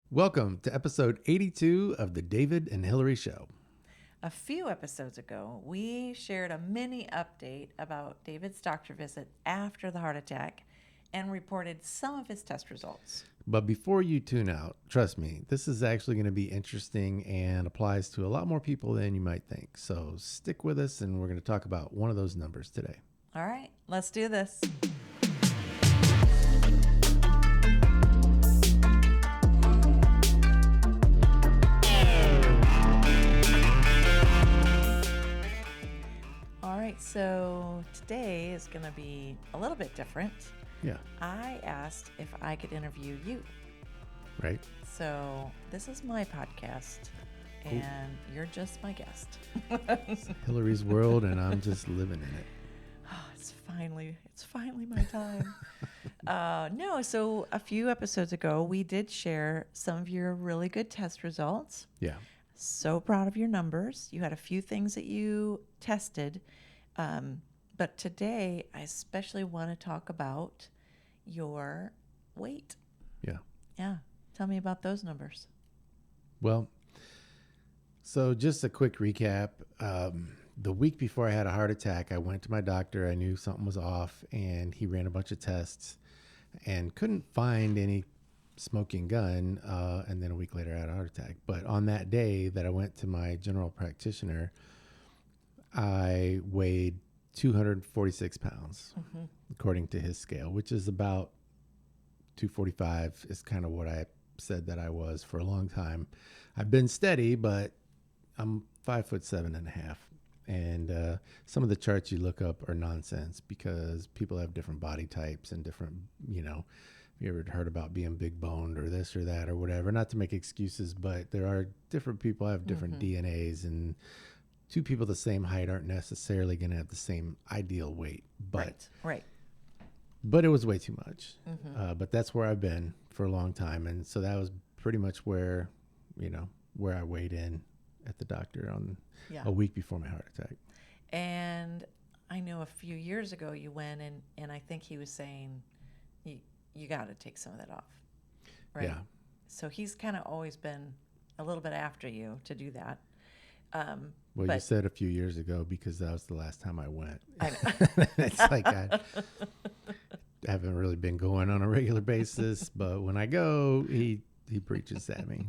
Welcome to episode 82 of The David and Hillary Show. A few episodes ago, we shared a mini update about David's doctor visit after the heart attack and reported some of his test results. But before you tune out, trust me, this is actually going to be interesting and applies to a lot more people than you might think. So stick with us, and we're going to talk about one of those numbers today. All right, let's do this. All right, so today is going to be a little bit different. Yeah, I asked if I could interview you. right? So this is my podcast, and you're just my guest. Hillary's world, and I'm just living in it. Oh, it's finally my time. No, so a few episodes ago, we did share some of your really good test results. Yeah, So proud of your numbers. You had a few things that you tested. But today, I especially want to talk about your weight. yeah. Yeah. Tell me about those numbers. Well, so just a quick recap. The week before I had a heart attack, I went to my doctor. I knew something was off, and he ran a bunch of tests and couldn't find any smoking gun. And then a week later, I had a heart attack. But on that day that I went to my general practitioner, I weighed 246 pounds, according to his scale, which is about 245 is kind of what I said that I was for a long time. I've been steady, but I'm 5'7.5". And some of the charts you look up are nonsense because people have different body types and different, have you ever heard about being big boned or this or that or whatever? Not to make excuses, but there are different people have different DNAs, and two people the same height aren't necessarily going to have the same ideal weight. But Right. but it was way too much. But that's where I've been for a long time. And so that was pretty much where I weighed in at the doctor on Yeah. a week before my heart attack. And I know a few years ago you went and I think he was saying you got to take some of that off. Right. Yeah. So he's kind of always been a little bit after you to do that. Well, you but said a few years ago because that was the last time I went. I know. It's like I haven't really been going on a regular basis, but when I go, he preaches at me.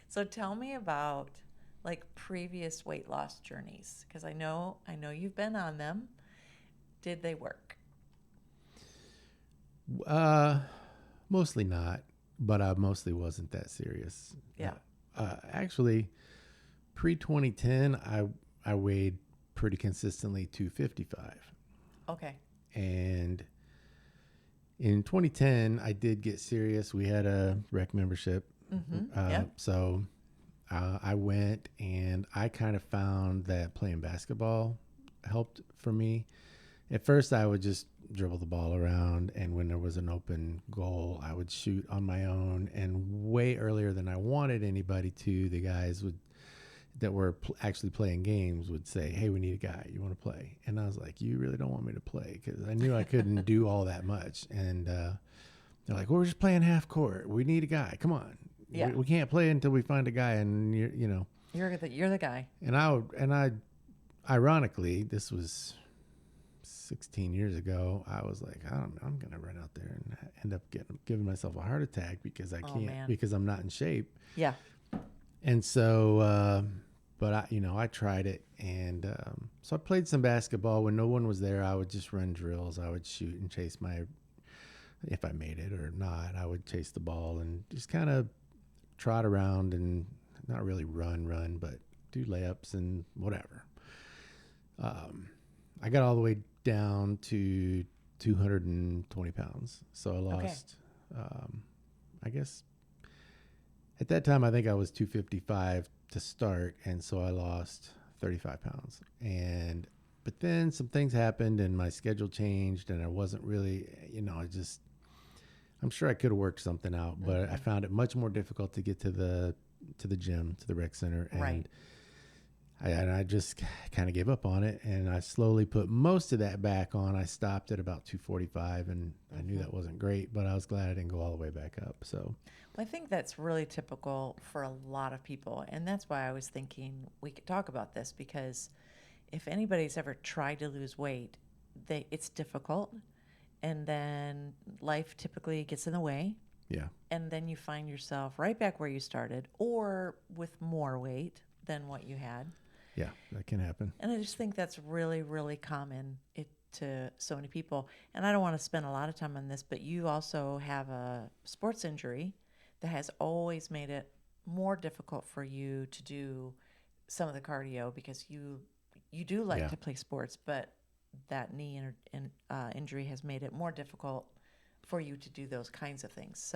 So tell me about like previous weight loss journeys because I know you've been on them. Did they work? Mostly not, but I mostly wasn't that serious. Yeah. Actually, pre-2010, I weighed pretty consistently 255. Okay. And in 2010, I did get serious. We had a rec membership. Yeah. So I went, and I kind of found that playing basketball helped for me. At first, I would just dribble the ball around, and when there was an open goal, I would shoot on my own. And way earlier than I wanted anybody to, the guys that were actually playing games would say, "Hey, we need a guy. You want to play?" And I was like, "You really don't want me to play?" Because I knew I couldn't do all that much. And they're like, "Well, we're just playing half court. We need a guy. Come on. Yeah. We can't play until we find a guy." And You're the guy. and I ironically, this was 16 years ago. I was like, I'm gonna run out there and end up giving myself a heart attack because I can't, man. because I'm not in shape. Yeah. And so, but I tried it, and so I played some basketball. When no one was there, I would just run drills. I would shoot and chase if I made it or not, I would chase the ball and just kind of trot around and not really run, but do layups and whatever. I got all the way down to 220 pounds. So I lost, I guess at that time, I think I was 255 to start. And so I lost 35 pounds. But then some things happened and my schedule changed, and I wasn't really, I'm sure I could have worked something out, but I found it much more difficult to get to the gym, to the rec center. And Right. I just kind of gave up on it, and I slowly put most of that back on. I stopped at about 245, and I knew that wasn't great, but I was glad I didn't go all the way back up. So, Well, I think that's really typical for a lot of people. And that's why I was thinking we could talk about this because if anybody's ever tried to lose weight, it's difficult. And then life typically gets in the way. yeah, And then you find yourself right back where you started or with more weight than what you had. yeah, that can happen. And I just think that's really, really common to so many people. And I don't want to spend a lot of time on this, but you also have a sports injury that has always made it more difficult for you to do some of the cardio because you do like Yeah. to play sports, but that injury has made it more difficult for you to do those kinds of things.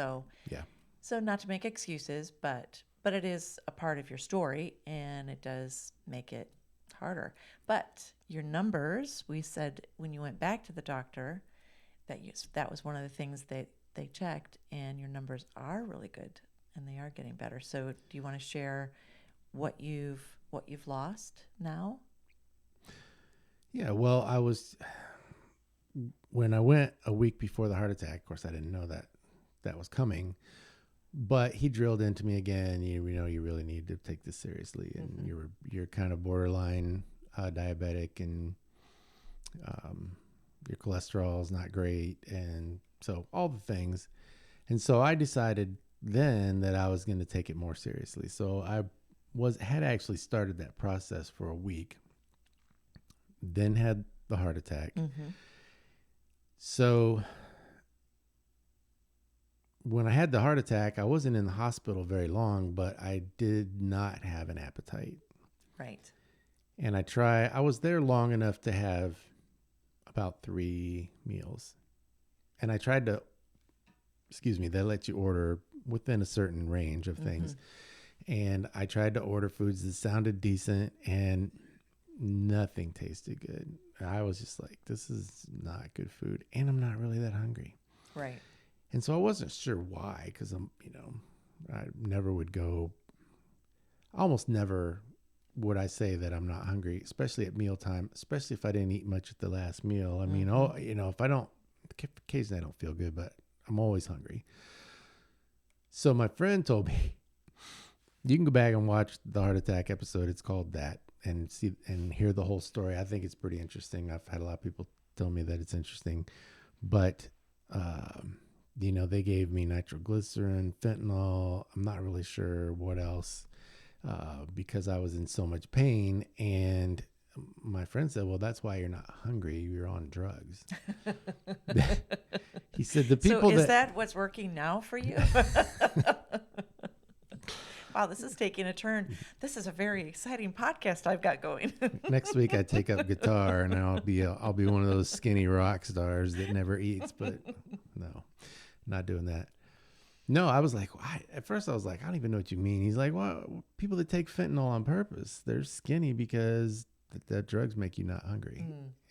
Yeah. So not to make excuses, but it is a part of your story and it does make it harder. But your numbers, we said when you went back to the doctor that was one of the things that they checked and your numbers are really good and they are getting better. So do you want to share what you've lost now? Yeah. Well, when I went a week before the heart attack, of course, I didn't know that was coming, but he drilled into me again. You know, you really need to take this seriously, and you're kind of borderline diabetic, and your cholesterol is not great, and so all the things. And so I decided then that I was going to take it more seriously. So I had actually started that process for a week, then had the heart attack. So when I had the heart attack, I wasn't in the hospital very long, but I did not have an appetite. Right. And I was there long enough to have about 3 meals. And I tried to, they let you order within a certain range of things. And I tried to order foods that sounded decent and nothing tasted good. I was just like, this is not good food. And I'm not really that hungry. Right. And so I wasn't sure why, because I never would go, almost never would I say that I'm not hungry, especially at mealtime, especially if I didn't eat much at the last meal. I mean, if I don't, occasionally I don't feel good, but I'm always hungry. So my friend told me, you can go back and watch the heart attack episode. It's called That, and see and hear the whole story. I think it's pretty interesting. I've had a lot of people tell me that it's interesting, but, they gave me nitroglycerin, fentanyl. I'm not really sure what else, because I was in so much pain. And my friend said, well, that's why you're not hungry. You're on drugs. He said, the people So is that what's working now for you? Wow, this is taking a turn. This is a very exciting podcast I've got going. next week I take up guitar and I'll be one of those skinny rock stars that never eats, but no, not doing that. No, I was like, at first I was like, I don't even know what you mean. He's like, well, people that take fentanyl on purpose, they're skinny because that drugs make you not hungry.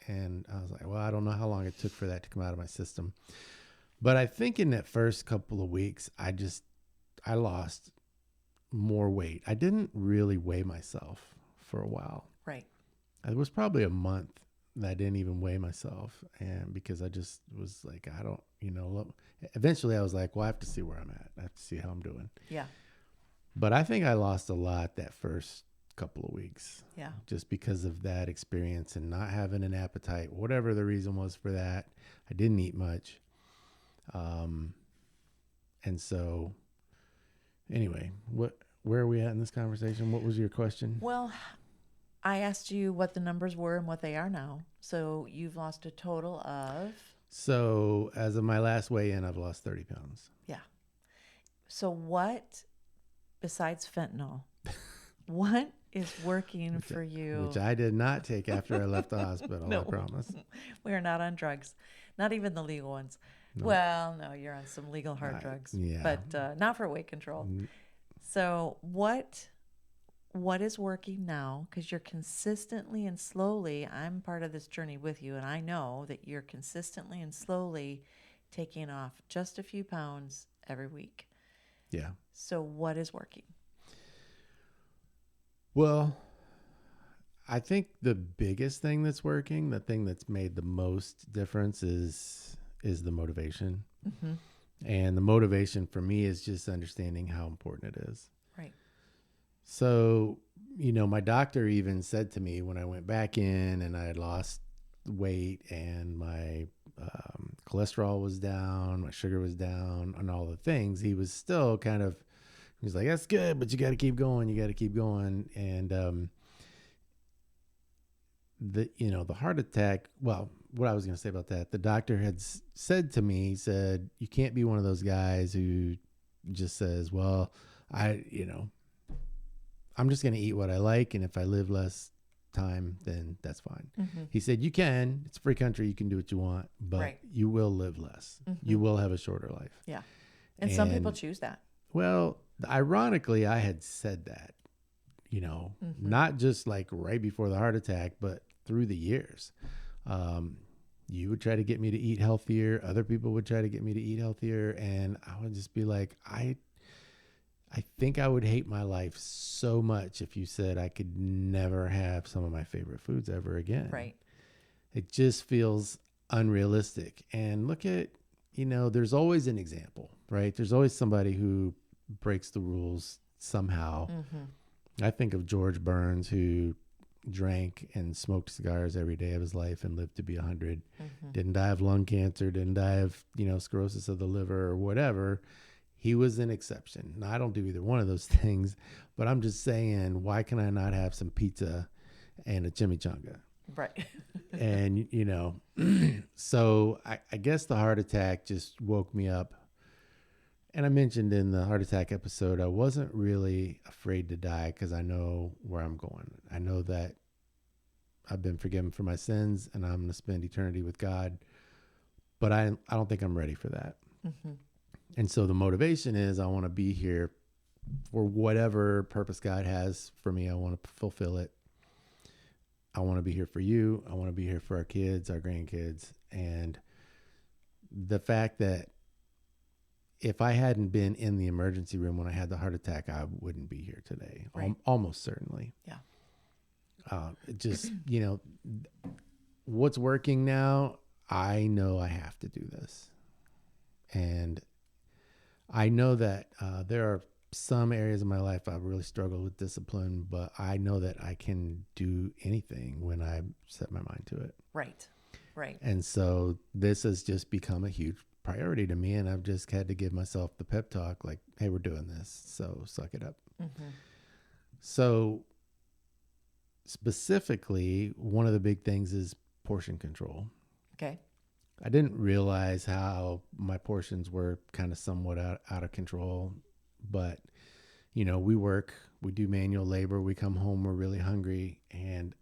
And I was like, well, I don't know how long it took for that to come out of my system. But I think in that first couple of weeks, I lost more weight. I didn't really weigh myself for a while. Right. It was probably a month that I didn't even weigh myself. And because I just was like, I don't, eventually I was like, well, I have to see where I'm at. I have to see how I'm doing. Yeah. But I think I lost a lot that first couple of weeks. Yeah. Just because of that experience and not having an appetite, whatever the reason was for that. I didn't eat much. And so anyway, where are we at in this conversation? What was your question? Well, I asked you what the numbers were and what they are now. So you've lost a total of. So as of my last weigh-in, I've lost 30 pounds. Yeah. So what, besides fentanyl, what is working for you? Which I did not take after I left the hospital, No. I promise. We are not on drugs, not even the legal ones. No. Well, no, you're on some legal hard drugs, yeah. But not for weight control. So what is working now? Because you're consistently and slowly, I'm part of this journey with you, and I know that you're consistently and slowly taking off just a few pounds every week. Yeah. So what is working? Well, I think the biggest thing that's working, the thing that's made the most difference is the motivation. Mm-hmm. And the motivation for me is just understanding how important it is. Right. So, my doctor even said to me when I went back in and I had lost weight and my cholesterol was down, my sugar was down, and all the things, he was still he's like, that's good, but you got to keep going. You got to keep going. And, the heart attack, well, what I was going to say about that, the doctor had said to me, he said, you can't be one of those guys who just says, well, I'm just going to eat what I like. And if I live less time, then that's fine. Mm-hmm. He said, you can, it's a free country. You can do what you want, but Right. you will live less. Mm-hmm. You will have a shorter life. Yeah. And some people choose that. Well, ironically, I had said that, Mm-hmm. not just like right before the heart attack, but through the years. You would try to get me to eat healthier. Other people would try to get me to eat healthier. And I would just be like, I think I would hate my life so much if you said I could never have some of my favorite foods ever again. Right. It just feels unrealistic. And look at, there's always an example, right? There's always somebody who breaks the rules somehow. Mm-hmm. I think of George Burns, who drank and smoked cigars every day of his life and lived to be 100. Mm-hmm. Didn't die of lung cancer, didn't die of, cirrhosis of the liver or whatever. He was an exception. Now, I don't do either one of those things, but I'm just saying, why can I not have some pizza and a chimichanga? Right. And, so I guess the heart attack just woke me up. And I mentioned in the heart attack episode, I wasn't really afraid to die because I know where I'm going. I know that I've been forgiven for my sins and I'm going to spend eternity with God. But I don't think I'm ready for that. Mm-hmm. And so the motivation is I want to be here for whatever purpose God has for me. I want to fulfill it. I want to be here for you. I want to be here for our kids, our grandkids. And the fact that if I hadn't been in the emergency room when I had the heart attack, I wouldn't be here today. Right. Almost certainly. Yeah. It just, what's working now, I know I have to do this. And I know that there are some areas of my life I've really struggled with discipline, but I know that I can do anything when I set my mind to it. Right. Right. And so this has just become a huge priority to me, and I've just had to give myself the pep talk like, hey, we're doing this, so suck it up. Mm-hmm. So specifically, one of the big things is portion control. Okay. I didn't realize how my portions were kind of somewhat out of control, but we do manual labor, we come home, we're really hungry, and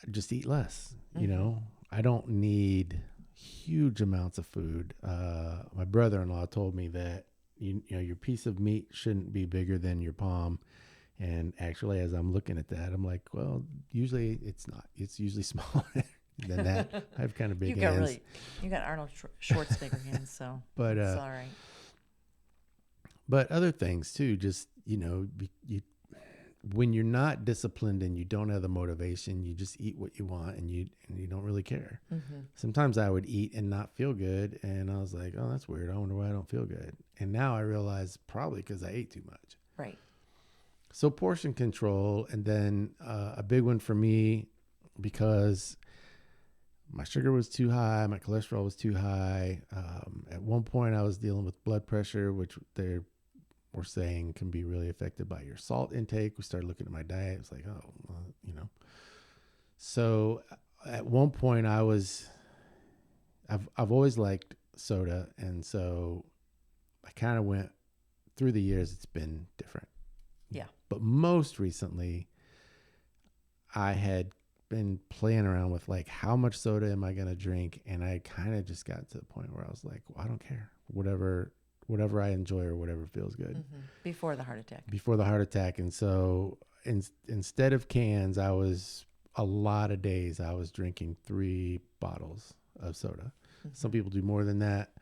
I just eat less. Mm-hmm. I don't need huge amounts of food. My brother-in-law told me that your piece of meat shouldn't be bigger than your palm. And actually, as I'm looking at that, I'm like, well, usually it's not. It's usually smaller than that. I have kind of big hands. You got Arnold Schwarzenegger hands, so But it's all right. But other things too. Just when you're not disciplined and you don't have the motivation, you just eat what you want and you don't really care. Mm-hmm. Sometimes I would eat and not feel good, and I was like, oh, that's weird. I wonder why I don't feel good. And now I realize probably because I ate too much. Right. So portion control, and then a big one for me because my sugar was too high, my cholesterol was too high. At one point, I was dealing with blood pressure, which they were saying can be really affected by your salt intake. We started looking at my diet. It was like, oh, well, So at one point, I've always liked soda, and so I kind of went through the years. It's been different. Yeah. But most recently, I had been playing around with like, how much soda am I going to drink? And I kind of just got to the point where I was like, well, I don't care. Whatever I enjoy or whatever feels good. Mm-hmm. Before the heart attack. Before the heart attack. And so instead of cans, a lot of days I was drinking 3 bottles of soda. Mm-hmm. Some people do more than that.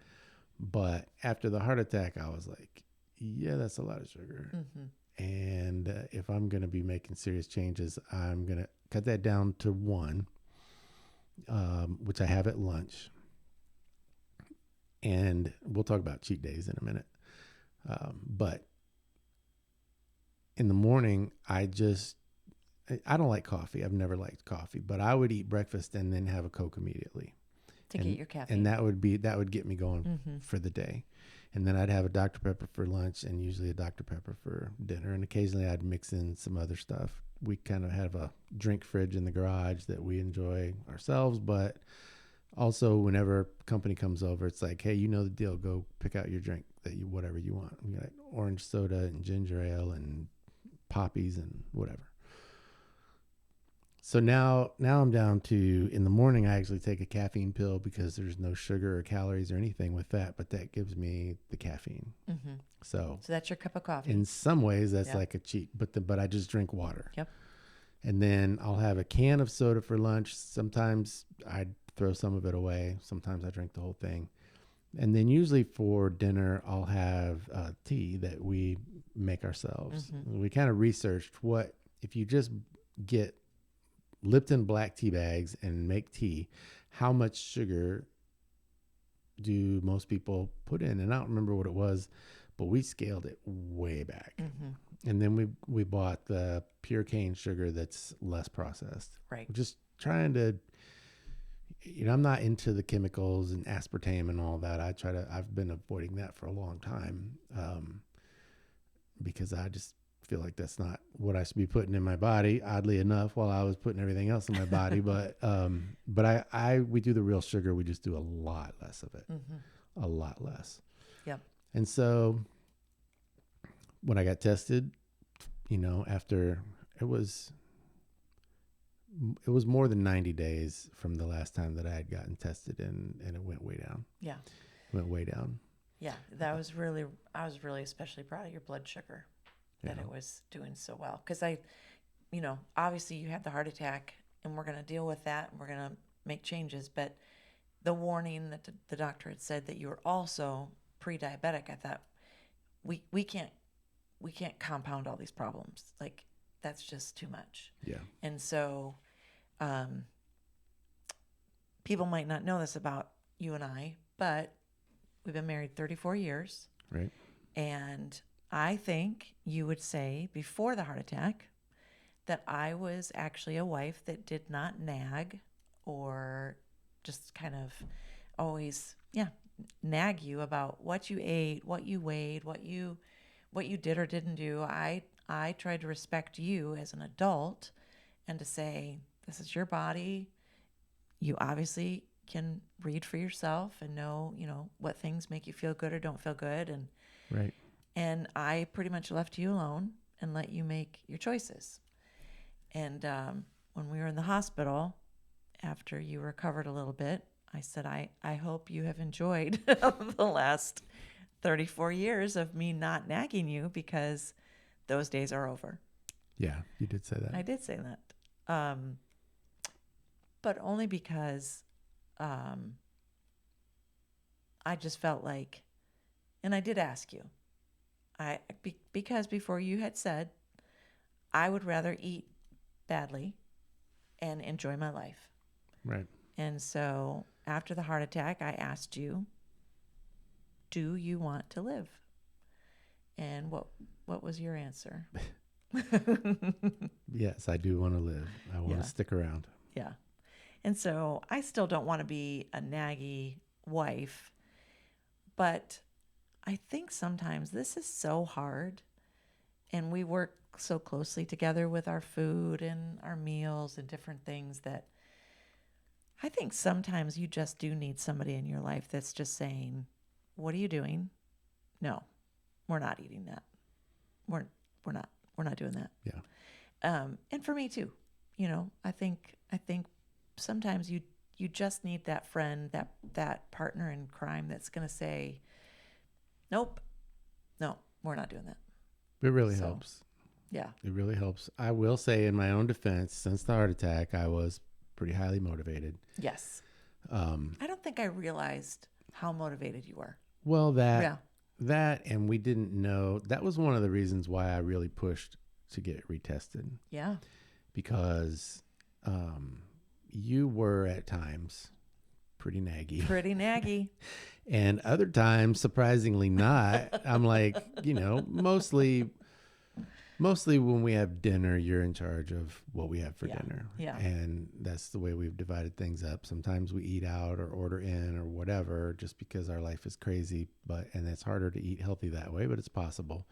But after the heart attack, I was like, yeah, that's a lot of sugar. Mm-hmm. And if I'm going to be making serious changes, I'm going to cut that down to one, which I have at lunch. And we'll talk about cheat days in a minute. But in the morning, I don't like coffee. I've never liked coffee, but I would eat breakfast and then have a Coke immediately. To get your caffeine. And that would get me going for the day. And then I'd have a Dr. Pepper for lunch and usually a Dr. Pepper for dinner. And occasionally I'd mix in some other stuff. We kind of have a drink fridge in the garage that we enjoy ourselves, but also whenever company comes over, it's like, hey, you know the deal. Go pick out your drink whatever you want. We got orange soda and ginger ale and poppies and whatever. So now I'm down to, in the morning, I actually take a caffeine pill because there's no sugar or calories or anything with that, but that gives me the caffeine. Mm-hmm. So that's your cup of coffee. In some ways, that's like a cheat, but I just drink water. Yep. And then I'll have a can of soda for lunch. Sometimes I throw some of it away. Sometimes I drink the whole thing. And then usually for dinner, I'll have tea that we make ourselves. We kind of researched if you just get Lipton black tea bags and make tea, how much sugar do most people put in? And I don't remember what it was, but we scaled it way back. And then we bought the pure cane sugar that's less processed. Right. We're just trying to, I'm not into the chemicals and aspartame and all that. I've been avoiding that for a long time because I just feel like that's not what I should be putting in my body, oddly enough, while I was putting everything else in my body. But we do the real sugar. We just do a lot less of it, a lot less. Yep. And so when I got tested, after it was more than 90 days from the last time that I had gotten tested, and it went way down. Yeah. It went way down. Yeah. I was really especially proud of your blood sugar. That it was doing so well. Because obviously you had the heart attack and we're going to deal with that and we're going to make changes. But the warning that the doctor had said that you were also pre-diabetic, I thought we can't compound all these problems. Like that's just too much. Yeah. And so people might not know this about you and I, but we've been married 34 years. Right. And I think you would say before the heart attack that I was actually a wife that did not nag or just kind of always, nag you about what you ate, what you weighed, what you did or didn't do. I tried to respect you as an adult and to say, this is your body. You obviously can read for yourself and know, what things make you feel good or don't feel good. And right. And I pretty much left you alone and let you make your choices. And when we were in the hospital, after you recovered a little bit, I said, I hope you have enjoyed the last 34 years of me not nagging you because those days are over. Yeah, you did say that. I did say that. But only because I just felt like, and I did ask you, because before you had said, I would rather eat badly and enjoy my life. Right. And so after the heart attack, I asked you, do you want to live? And what was your answer? Yes, I do want to live. I want to stick around. Yeah. And so I still don't want to be a naggy wife, but I think sometimes this is so hard, and we work so closely together with our food and our meals and different things that I think sometimes you just do need somebody in your life that's just saying, what are you doing? No, we're not eating that. We're not doing that. Yeah. And for me too, I think sometimes you just need that friend, that partner in crime that's going to say, nope, no, we're not doing that. It really helps. Yeah. It really helps. I will say, in my own defense, since the heart attack, I was pretty highly motivated. Yes. I don't think I realized how motivated you were. Well, that, and we didn't know. That was one of the reasons why I really pushed to get it retested, Yeah. because you were at times pretty naggy, Pretty naggy. and other times, surprisingly not. I'm like, mostly when we have dinner, you're in charge of what we have for Yeah. dinner. Yeah. And that's the way we've divided things up. Sometimes we eat out or order in or whatever, just because our life is crazy, and it's harder to eat healthy that way, but it's possible.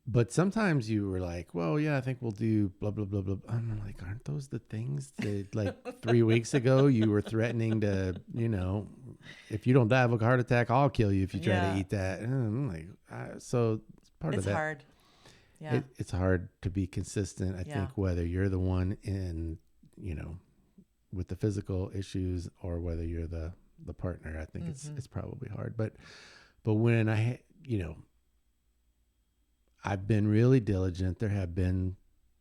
But sometimes you were like, well, yeah, I think we'll do blah, blah, blah, blah. I'm like, aren't those the things that, like, 3 weeks ago you were threatening to, if you don't die of a heart attack, I'll kill you if you try to Yeah. eat that. And I'm like, so it's part It's of that. hard. Yeah. It's hard to be consistent, I Yeah. think, whether you're the one with the physical issues or whether you're the partner. I think it's probably hard. But when I've been really diligent. There have been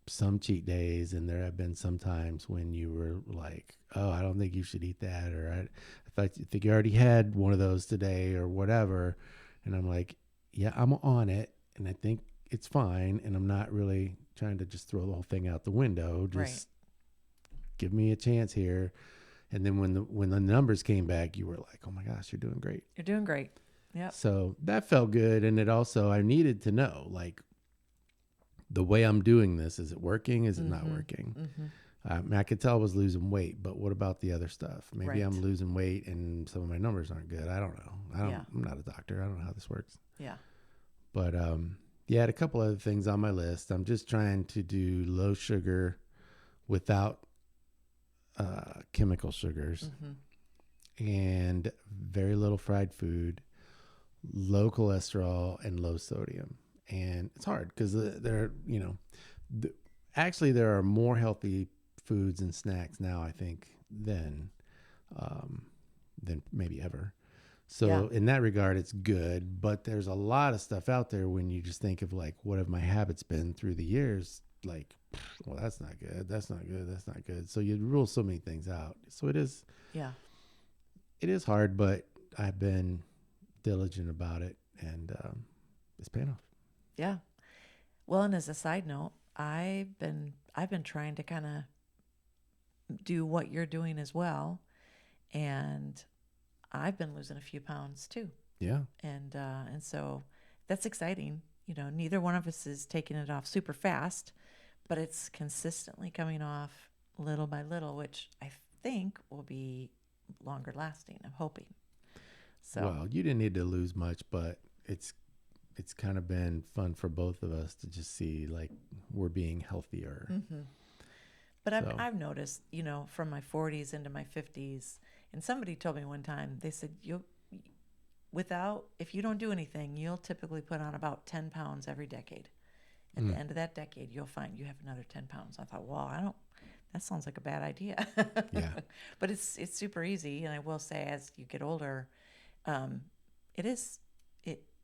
some cheat days, and there have been some times when you were like, oh, I don't think you should eat that, or I think you already had one of those today or whatever. And I'm like, yeah, I'm on it, and I think it's fine, and I'm not really trying to just throw the whole thing out the window. Just give me a chance here. And then when the numbers came back, you were like, oh my gosh, you're doing great. You're doing great. Yep. So that felt good. And it also, I needed to know, like, the way I'm doing this, is it working? Is it not working? I could tell I was losing weight, but what about the other stuff? Maybe I'm losing weight and some of my numbers aren't good. I don't know. I'm not a doctor. I don't know how this works. Yeah. But I had a couple other things on my list. I'm just trying to do low sugar without chemical sugars, and very little fried food, low cholesterol, and low sodium. And it's hard because actually there are more healthy foods and snacks now, I think, than maybe ever. So in that regard, it's good. But there's a lot of stuff out there when you just think of, like, what have my habits been through the years? Like, well, that's not good. That's not good. That's not good. So you rule so many things out. So it is hard, but I've been diligent about it, and it's paying off. Yeah. Well, and as a side note, I've been trying to kind of do what you're doing as well, and I've been losing a few pounds too. Yeah. And so that's exciting. Neither one of us is taking it off super fast, but it's consistently coming off little by little, which I think will be longer lasting. I'm hoping. So, well, you didn't need to lose much, but it's kind of been fun for both of us to just see, like, we're being healthier. But I've noticed, from my 40s into my 50s, and somebody told me one time, they said, if you don't do anything, you'll typically put on about 10 pounds every decade. At the end of that decade, you'll find you have another 10 pounds. I thought, well, that sounds like a bad idea. Yeah. But it's super easy. And I will say, as you get older,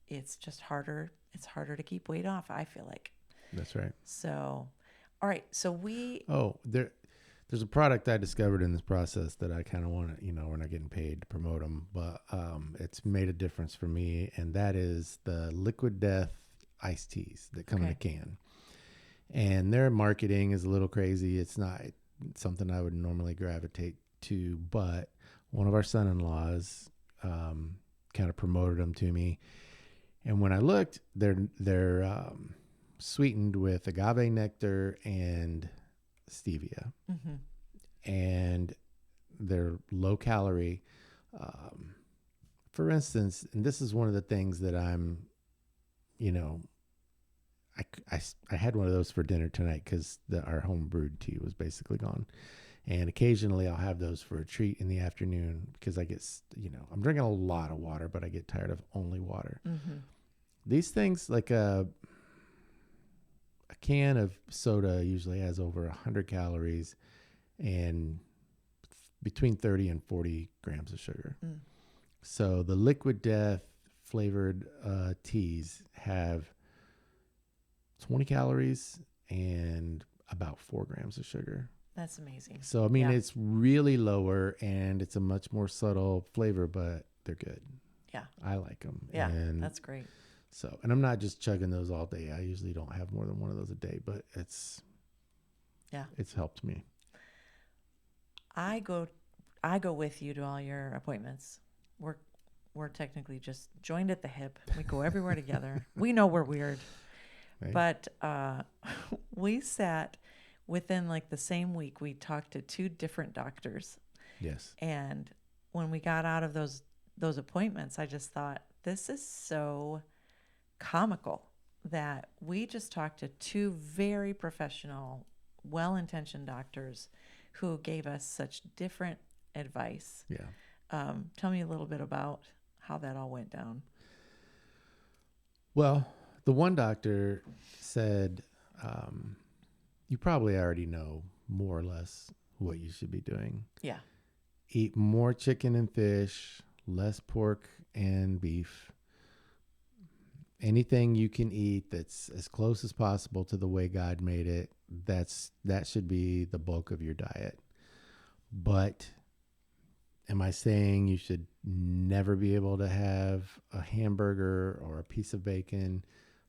it's just harder. It's harder to keep weight off, I feel like. That's right. So, all right. So there's a product I discovered in this process that I kind of want to, we're not getting paid to promote them, but it's made a difference for me. And that is the Liquid Death iced teas that come in a can. And their marketing is a little crazy. It's not something I would normally gravitate to, but one of our son-in-laws kind of promoted them to me. And when I looked, they're sweetened with agave nectar and stevia, and they're low calorie. For instance, and this is one of the things that I'm, I had one of those for dinner tonight because our home brewed tea was basically gone. And occasionally I'll have those for a treat in the afternoon because I get, I'm drinking a lot of water, but I get tired of only water. These things, like a can of soda usually has over 100 calories and between 30 and 40 grams of sugar. So the Liquid Death flavored teas have 20 calories and about 4 grams of sugar. That's amazing. So, I mean, it's really lower and it's a much more subtle flavor, but they're good. Yeah. I like them. Yeah. And That's great. so, and I'm not just chugging those all day. I usually don't have more than one of those a day, but Yeah. it's helped me. I go with you to all your appointments. We're we're technically just joined at the hip. We go everywhere together. We know we're weird, Right? but we sat within like the same week. We talked to two different doctors, Yes. and when we got out of those appointments, I just thought this is so comical that we just talked to two very professional, well-intentioned doctors who gave us such different advice. Yeah. Tell me a little bit about how that all went down. Well, the one doctor said, you probably already know more or less what you should be doing. Yeah. Eat more chicken and fish, less pork and beef. Anything you can eat that's as close as possible to the way God made it, that should be the bulk of your diet. But am I saying you should never be able to have a hamburger or a piece of bacon?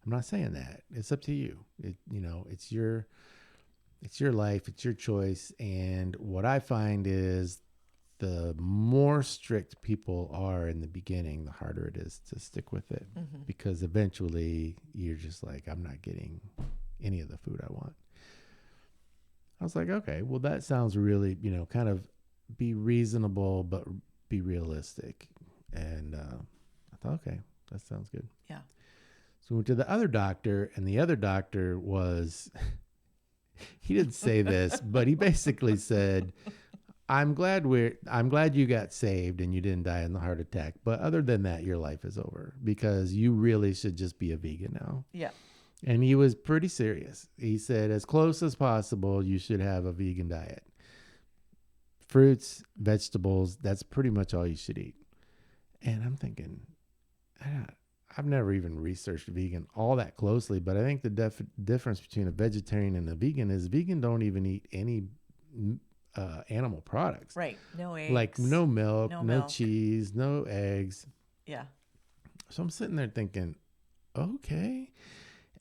I'm not saying that. It's up to you. It's your life, it's your choice. And what I find is the more strict people are in the beginning, the harder it is to stick with it, because eventually you're just like, I'm not getting any of the food I want. I was like, okay, well, that sounds really, kind of be reasonable, but be realistic. And I thought, okay, that sounds good. Yeah. So we went to the other doctor, and the other doctor was, he didn't say this, but he basically said, I'm glad you got saved and you didn't die in the heart attack. But other than that, your life is over, because you really should just be a vegan now. Yeah. And he was pretty serious. He said, as close as possible, you should have a vegan diet. Fruits, vegetables, that's pretty much all you should eat. And I'm thinking, I've never even researched vegan all that closely, but I think the difference between a vegetarian and a vegan is vegan don't even eat any animal products. Right. No eggs. Like no milk, No no milk. cheese, no eggs. Yeah. So I'm sitting there thinking, okay.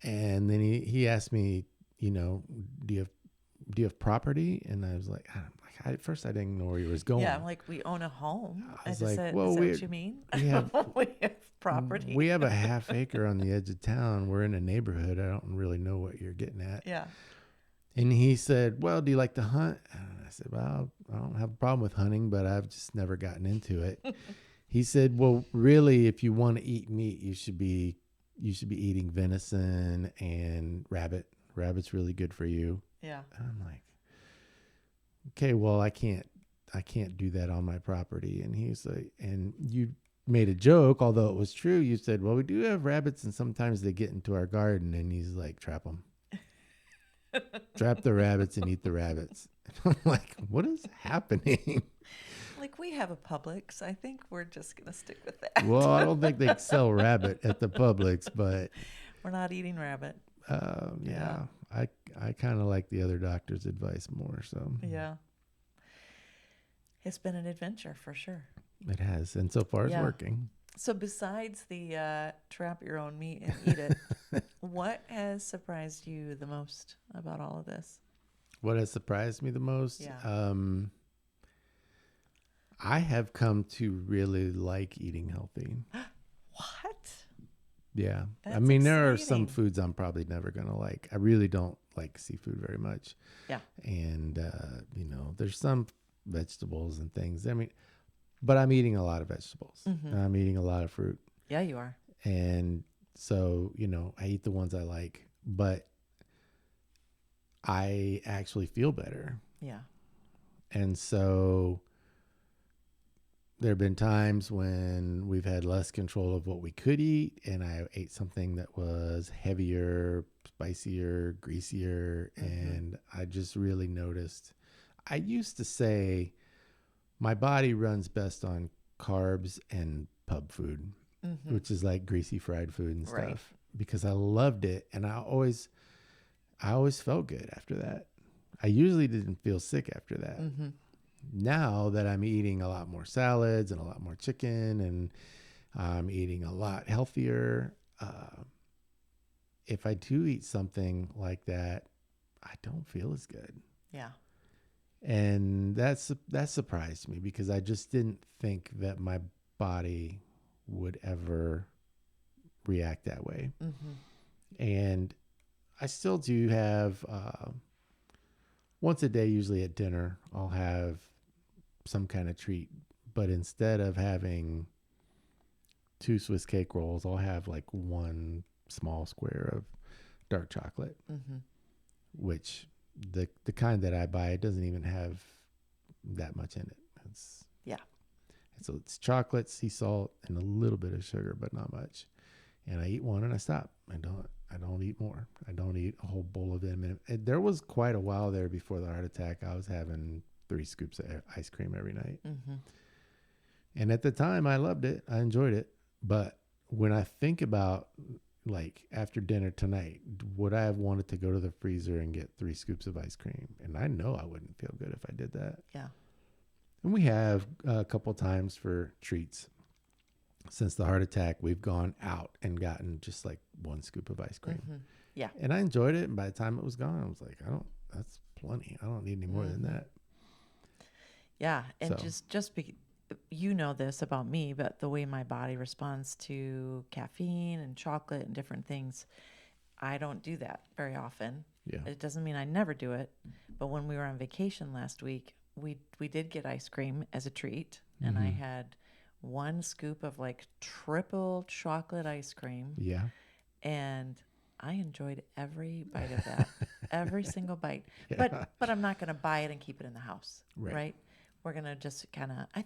And then he asked me, do you have property? And I was like, at first I didn't know where he was going. Yeah. I'm like, we own a home. I was just like, said, well, is that what you mean? we have we have property. We have a half acre on the edge of town. We're in a neighborhood. I don't really know what you're getting at. Yeah. And he said, well, do you like to hunt? And I said, well, I don't have a problem with hunting, but I've just never gotten into it. He said, well, really, if you want to eat meat, you should be eating venison and rabbit. Rabbit's really good for you. Yeah. And I'm like, okay, well, I can't do that on my property. And he's like, and you made a joke, although it was true. You said, well, we do have rabbits and sometimes they get into our garden. And he's like, trap them. Trap the rabbits and eat the rabbits. And I'm like, what is happening? Like, we have a Publix. I think we're just going to stick with that. Well, I don't think they sell rabbit at the Publix, but We're not eating rabbit. yeah, I kind of like the other doctor's advice more. So Yeah. It's been an adventure for sure. it has, and so far it's Yeah. working. So besides the trap your own meat and eat it, what has surprised you the most about all of this? What has surprised me the most? Yeah. I have come to really like eating healthy. What? Yeah. I That's mean, there are some exciting. foods I'm probably never going to like. I really don't like seafood very much. Yeah. And, there's some vegetables and things. I mean, but I'm eating a lot of vegetables. And I'm eating a lot of fruit. Yeah, you are. And so, I eat the ones I like, but I actually feel better. Yeah. And so there have been times when we've had less control of what we could eat, and I ate something that was heavier, spicier, greasier, and I just really noticed. I used to say my body runs best on carbs and pub food, which is like greasy fried food and stuff, Right. because I loved it, and I always felt good after that. I usually didn't feel sick after that. Now that I'm eating a lot more salads and a lot more chicken and I'm eating a lot healthier. If I do eat something like that, I don't feel as good. Yeah. And that surprised me because I just didn't think that my body would ever react that way. Mm-hmm. And I still do have once a day, usually at dinner, I'll have some kind of treat. But instead of having 2 Swiss cake rolls, I'll have like one small square of dark chocolate, Mm-hmm. which the kind that I buy, it doesn't even have that much in it. Yeah. So it's chocolate, sea salt, and a little bit of sugar, but not much. And I eat one and I stop. I don't eat more. I don't eat a whole bowl of them. And there was quite a while there before the heart attack. I was having 3 scoops of ice cream every night. Mm-hmm. And at the time, I loved it. I enjoyed it. But when I think about like after dinner tonight, would I have wanted to go to the freezer and get 3 scoops of ice cream? And I know I wouldn't feel good if I did that. Yeah. And we have a couple times for treats. Since the heart attack, we've gone out and gotten just like 1 scoop of ice cream. Mm-hmm. Yeah. And I enjoyed it. And by the time it was gone, I was like, that's plenty. I don't need any more than that. Yeah. And So. you know this about me, but the way my body responds to caffeine and chocolate and different things, I don't do that very often. Yeah. It doesn't mean I never do it. But when we were on vacation last week, we did get ice cream as a treat. And I had 1 scoop of like triple chocolate ice cream. Yeah. And I enjoyed every bite of that, every single bite. Yeah. But I'm not going to buy it and keep it in the house, Right. right? We're going to just kind of, I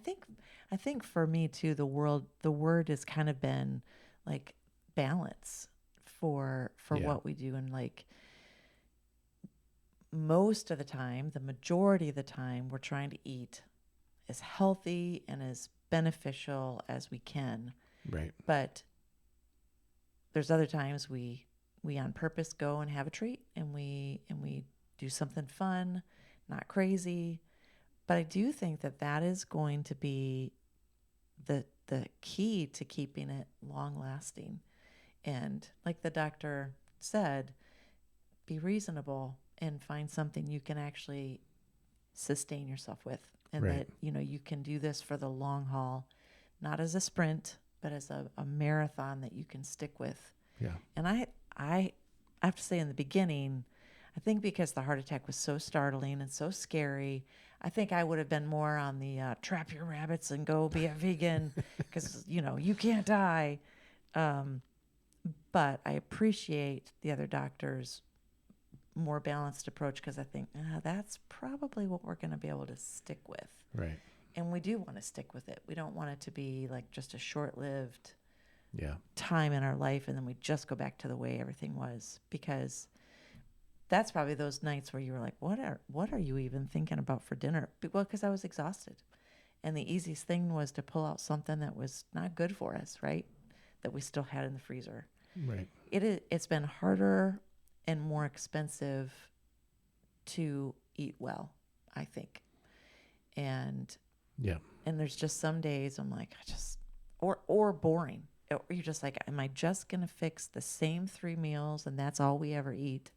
think for me too, the word has kind of been like balance for Yeah. what we do. And like most of the time, the majority of the time, we're trying to eat as healthy and as beneficial as we can. Right. But there's other times we on purpose go and have a treat and we do something fun, not crazy. But I do think that is going to be the key to keeping it long lasting. And like the doctor said, be reasonable and find something you can actually sustain yourself with. And Right. that, you can do this for the long haul, not as a sprint, but as a marathon that you can stick with. Yeah. And I have to say in the beginning, I think because the heart attack was so startling and so scary, I think I would have been more on the trap your rabbits and go be a vegan because, you can't die. But I appreciate the other doctors' more balanced approach because I think that's probably what we're going to be able to stick with. Right. And we do want to stick with it. We don't want it to be like just a short-lived Yeah. time in our life and then we just go back to the way everything was, because that's probably those nights where you were like, what are you even thinking about for dinner? Well, because I was exhausted. And the easiest thing was to pull out something that was not good for us, right? That we still had in the freezer. Right. It's been harder and more expensive to eat well, I think. And Yeah. there's just some days I'm like, or boring. Or you're just like, am I just going to fix the same 3 meals and that's all we ever eat?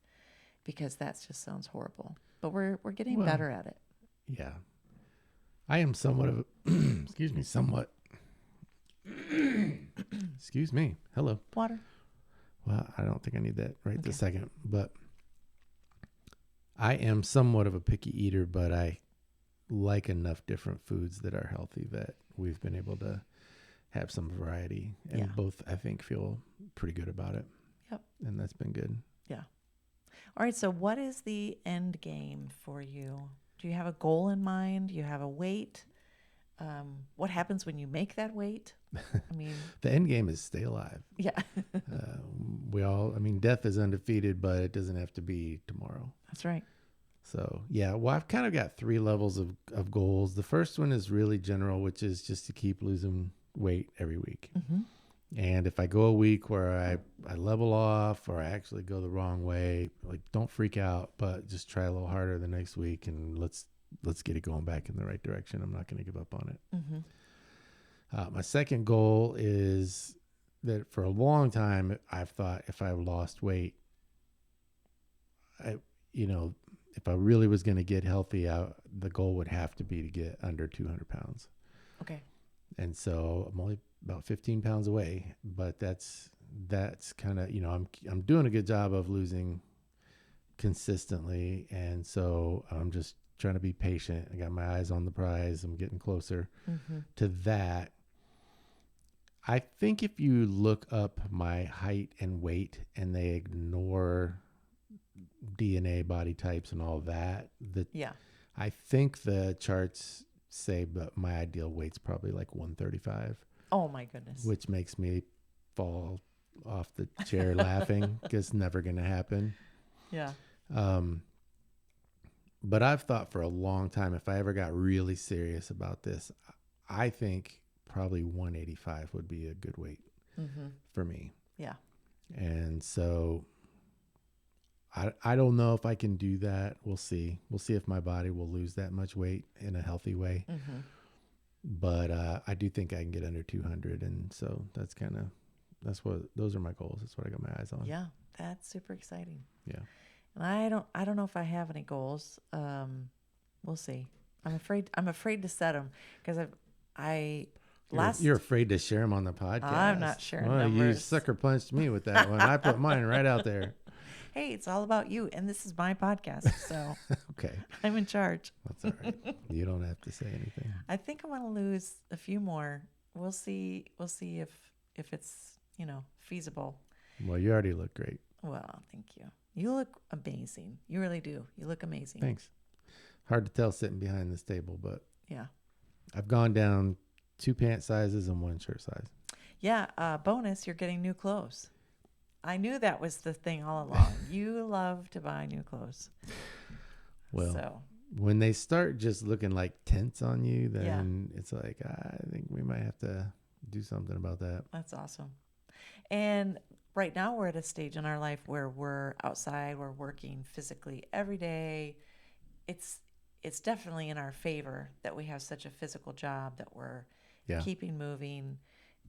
Because that just sounds horrible. But we're getting better at it. Yeah. I am somewhat of a, excuse me. Hello. Water. Well, I don't think I need that right this second, but I am somewhat of a picky eater, but I like enough different foods that are healthy that we've been able to have some variety, and both I think feel pretty good about it. Yep. And that's been good. Yeah. All right. So what is the end game for you? Do you have a goal in mind? Do you have a weight? What happens when you make that weight? I mean, The end game is stay alive. yeah, Death is undefeated, but it doesn't have to be tomorrow. that's right. So, yeah, well, I've kind of got 3 levels of goals. The first one is really general, which is just to keep losing weight every week. Mm-hmm. And if I go a week where I level off or I actually go the wrong way, like don't freak out, but just try a little harder the next week and let's get it going back in the right direction. I'm not going to give up on it. Mm-hmm. My second goal is that for a long time, I've thought if I lost weight, I, you know, if I really was going to get healthy, the goal would have to be to get under 200 pounds. Okay. And so I'm only about 15 pounds away, but that's kind of, I'm doing a good job of losing consistently. And so I'm just trying to be patient. I got my eyes on the prize. I'm getting closer to that. I think if you look up my height and weight and they ignore DNA, body types, and all that, I think the charts say that my ideal weight's probably like 135. Oh my goodness. Which makes me fall off the chair laughing because it's never going to happen. Yeah. But I've thought for a long time, if I ever got really serious about this, I think probably 185 would be a good weight for me. Yeah. And so I don't know if I can do that. We'll see. We'll see if my body will lose that much weight in a healthy way. But I do think I can get under 200. And so those are my goals. That's what I got my eyes on. Yeah. That's super exciting. Yeah. And I don't know if I have any goals. We'll see. I'm afraid to set them because You're afraid to share them on the podcast. I'm not sharing Well, numbers. You sucker punched me with that one. I put mine right out there. Hey, it's all about you, and this is my podcast, so okay, I'm in charge. That's all right. You don't have to say anything. I think I want to lose a few more. We'll see. We'll see if it's feasible. Well, you already look great. Well, thank you. You look amazing. You really do. You look amazing. Thanks. Hard to tell sitting behind this table, but yeah, I've gone down 2 pant sizes and 1 shirt size. Yeah. Bonus, you're getting new clothes. I knew that was the thing all along. You love to buy new clothes. Well, when they start just looking like tents on you, then it's like, I think we might have to do something about that. That's awesome. And right now we're at a stage in our life where we're outside, we're working physically every day. It's definitely in our favor that we have such a physical job, that we're keeping moving.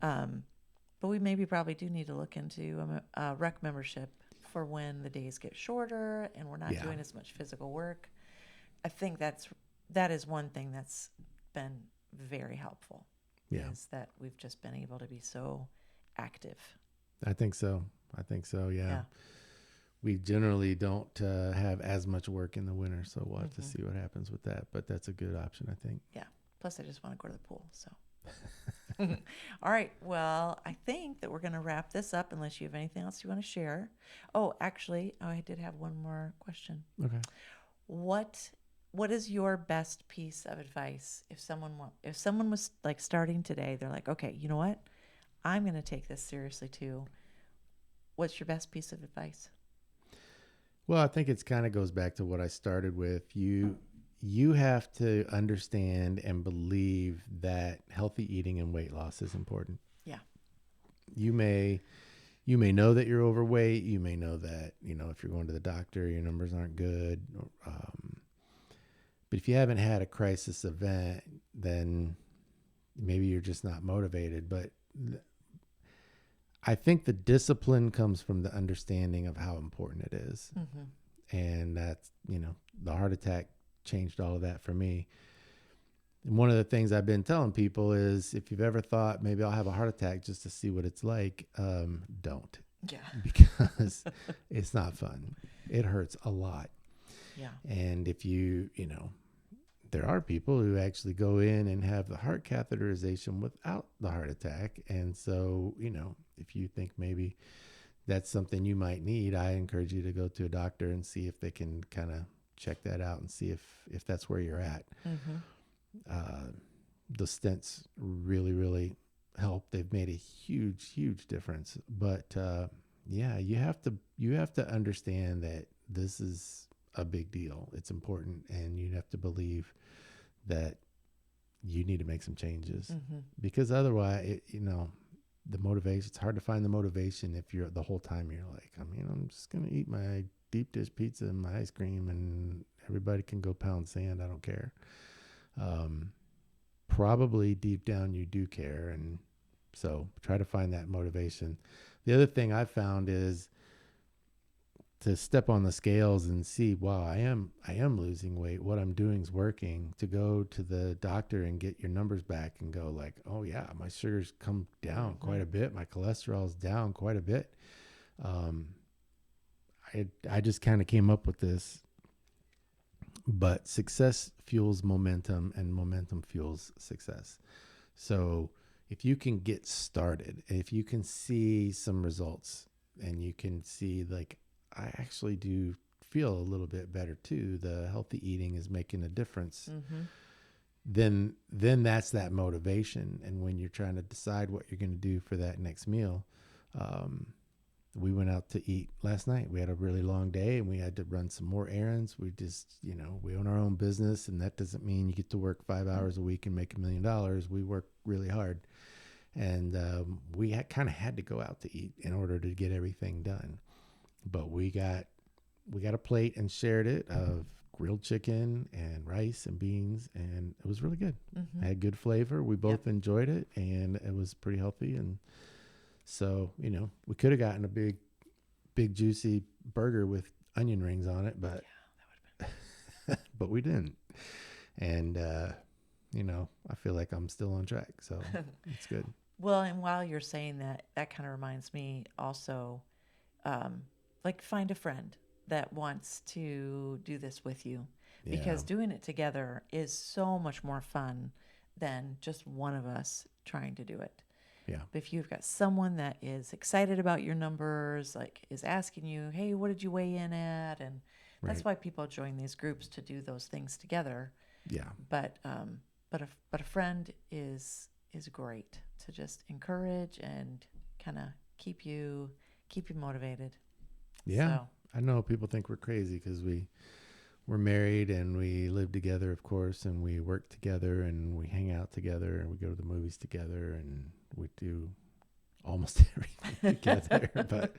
But we probably do need to look into a rec membership for when the days get shorter and we're not doing as much physical work. I think that is one thing that's been very helpful. Yeah. Is that we've just been able to be so active. I think so. Yeah. We generally don't have as much work in the winter, so we'll have to see what happens with that. But that's a good option, I think. Yeah. Plus, I just want to go to the pool, so. All right. Well, I think that we're going to wrap this up unless you have anything else you want to share. Oh, actually, I did have one more question. Okay. What is your best piece of advice if someone was like starting today, they're like, okay, you know what? I'm going to take this seriously too. What's your best piece of advice? Well, I think it kind of goes back to what I started with. You have to understand and believe that healthy eating and weight loss is important. Yeah. You may know that you're overweight. You may know that, if you're going to the doctor, your numbers aren't good. But if you haven't had a crisis event, then maybe you're just not motivated. But I think the discipline comes from the understanding of how important it is. And that's, the heart attack changed all of that for me. And one of the things I've been telling people is, if you've ever thought maybe I'll have a heart attack just to see what it's like, don't. Yeah. Because it's not fun. It hurts a lot. Yeah. And if there are people who actually go in and have the heart catheterization without the heart attack. And so, if you think maybe that's something you might need, I encourage you to go to a doctor and see if they can kind of check that out and see if that's where you're at. The stents really, really help. They've made a huge, huge difference. But you have to understand that this is a big deal. It's important, and you have to believe that you need to make some changes, because otherwise, the motivation, it's hard to find the motivation if you're the whole time you're like, I'm just going to eat my deep dish pizza and my ice cream and everybody can go pound sand. I don't care. probably deep down you do care. And so try to find that motivation. The other thing I found is to step on the scales and see, wow, I am losing weight. What I'm doing is working. To go to the doctor and get your numbers back and go like, oh yeah, my sugar's come down quite a bit. My cholesterol's down quite a bit. Um, I just kind of came up with this, but success fuels momentum and momentum fuels success. So if you can get started, if you can see some results and you can see like, I actually do feel a little bit better too, the healthy eating is making a difference, then that's that motivation. And when you're trying to decide what you're going to do for that next meal, we went out to eat last night. We had a really long day and we had to run some more errands. We just, we own our own business, and that doesn't mean you get to work 5 hours a week and make $1 million. We work really hard. And we kind of had to go out to eat in order to get everything done. But we got a plate and shared it of grilled chicken and rice and beans, and it was really good. It had good flavor. We both enjoyed it, and it was pretty healthy. And so, we could have gotten a big juicy burger with onion rings on it, but that would have been but we didn't. And I feel like I'm still on track, so it's good. Well, and while you're saying that, that kind of reminds me also, like find a friend that wants to do this with you, because doing it together is so much more fun than just one of us trying to do it. Yeah. But if you've got someone that is excited about your numbers, like is asking you, hey, what did you weigh in at? And that's why people join these groups, to do those things together. Yeah. But a friend is great to just encourage and kind of keep you motivated. Yeah. So. I know people think we're crazy because we're married and we live together, of course, and we work together and we hang out together and we go to the movies together and we do almost everything together. But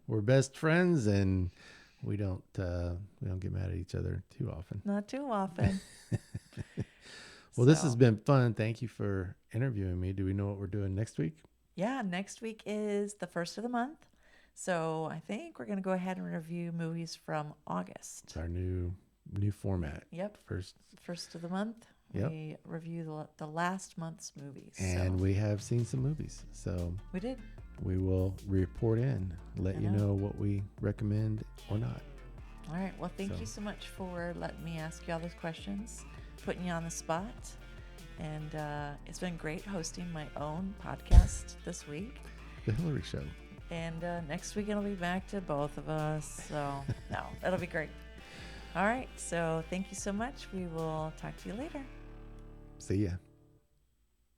we're best friends, and we don't get mad at each other too often. Not too often. Well, this has been fun. Thank you for interviewing me. Do we know what we're doing next week? Yeah, next week is the first of the month. So I think we're going to go ahead and review movies from August. It's our new format. Yep. First of the month. Yep. We review the last month's movies. And we have seen some movies. So we did. We will report in, let you know what we recommend or not. All right. Well, thank you so much for letting me ask you all those questions, putting you on the spot. And it's been great hosting my own podcast this week. The Hillary Show. And next week it'll be back to both of us. So, no, it'll be great. All right. So thank you so much. We will talk to you later. See ya.